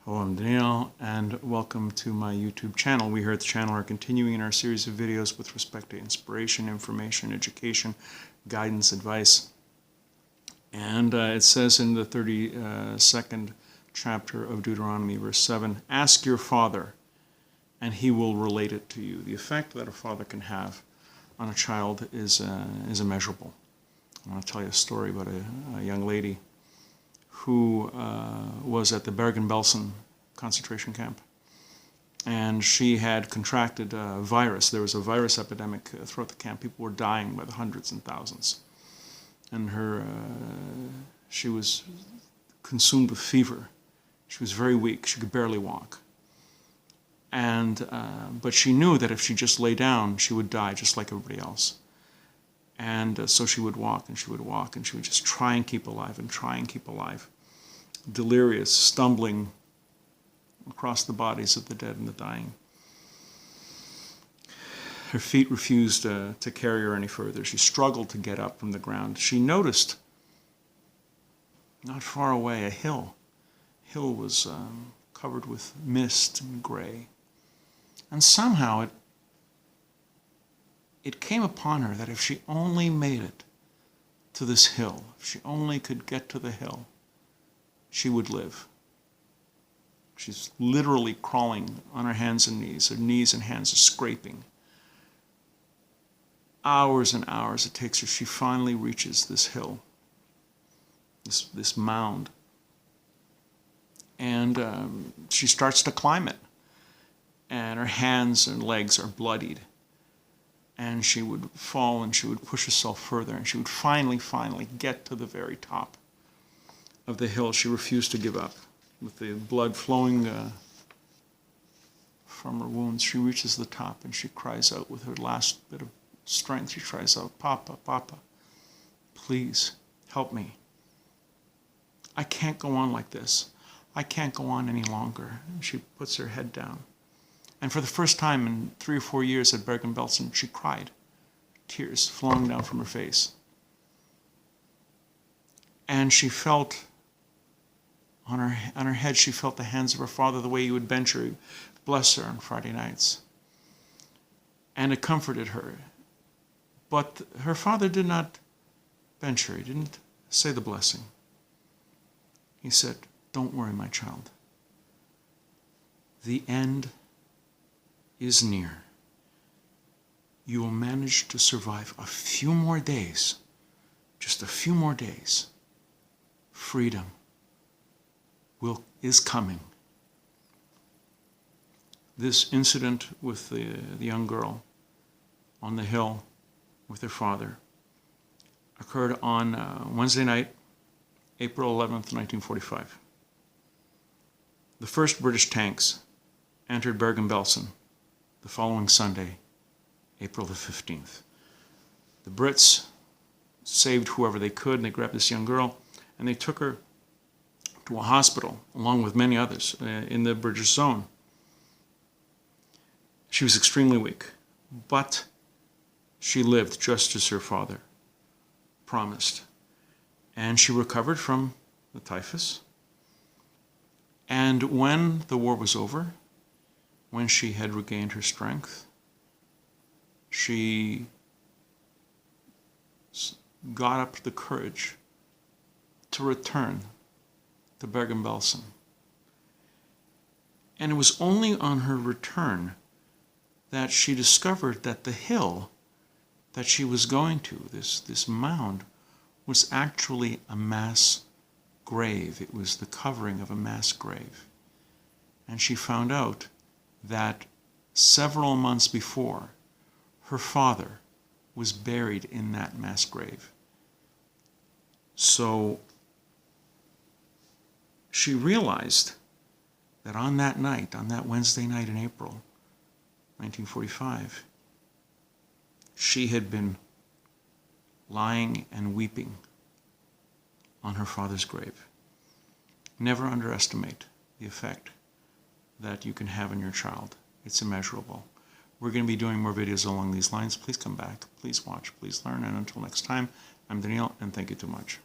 Hello, I'm Daniel, and welcome to my YouTube channel. We here at the channel are continuing in our series of videos with respect to inspiration, information, education, guidance, advice. And it says in the 32nd chapter of Deuteronomy, verse 7, ask your father, and he will relate it to you. The effect that a father can have on a child is immeasurable. I want to tell you a story about a young lady who was at the Bergen Belsen concentration camp. And she had contracted a virus. There was a virus epidemic throughout the camp. People were dying by the hundreds and thousands. And she was consumed with fever. She was very weak. She could barely walk. But she knew that if she just lay down, she would die just like everybody else. And so she would walk, and she would walk, and she would just try and keep alive, and try and keep alive. Delirious, stumbling across the bodies of the dead and the dying. Her feet refused to carry her any further. She struggled to get up from the ground. She noticed, not far away, a hill. The hill was covered with mist and gray. And somehow it came upon her that if she only made it to this hill, if she only could get to the hill, she would live. She's literally crawling on her hands and knees. Her knees and hands are scraping. Hours and hours it takes her. She finally reaches this hill, this mound. And she starts to climb it. And her hands and legs are bloodied. And she would fall, and she would push herself further, and she would finally get to the very top of the hill. She refused to give up. With the blood flowing from her wounds, she reaches the top, and she cries out with her last bit of strength. She cries out, Papa, Papa, please help me. I can't go on like this. I can't go on any longer. And she puts her head down. And for the first time in 3 or 4 years at Bergen Belsen, she cried, tears flowing down from her face. And she felt, on her head, she felt the hands of her father, the way he would bench her, bless her on Friday nights. And it comforted her. But her father did not bench her. He didn't say the blessing. He said, don't worry, my child. The end is near. You will manage to survive a few more days, just a few more days. Freedom is coming. This incident with the young girl on the hill with her father occurred on Wednesday night, April 11th, 1945. The first British tanks entered Bergen Belsen the following Sunday, April the 15th. The Brits saved whoever they could, and they grabbed this young girl, and they took her to a hospital, along with many others, in the British zone. She was extremely weak, but she lived just as her father promised. And she recovered from the typhus. And when the war was over, when she had regained her strength, she got up the courage to return to Bergen Belsen. And it was only on her return that she discovered that the hill that she was going to, this mound, was actually a mass grave. It was the covering of a mass grave. And she found out that several months before, her father was buried in that mass grave. So she realized that on that night, on that Wednesday night in April 1945, she had been lying and weeping on her father's grave. Never underestimate the effect that you can have on your child. It's immeasurable. We're going to be doing more videos along these lines. Please come back, please watch, please learn, and until next time, I'm Daniel, and thank you too much.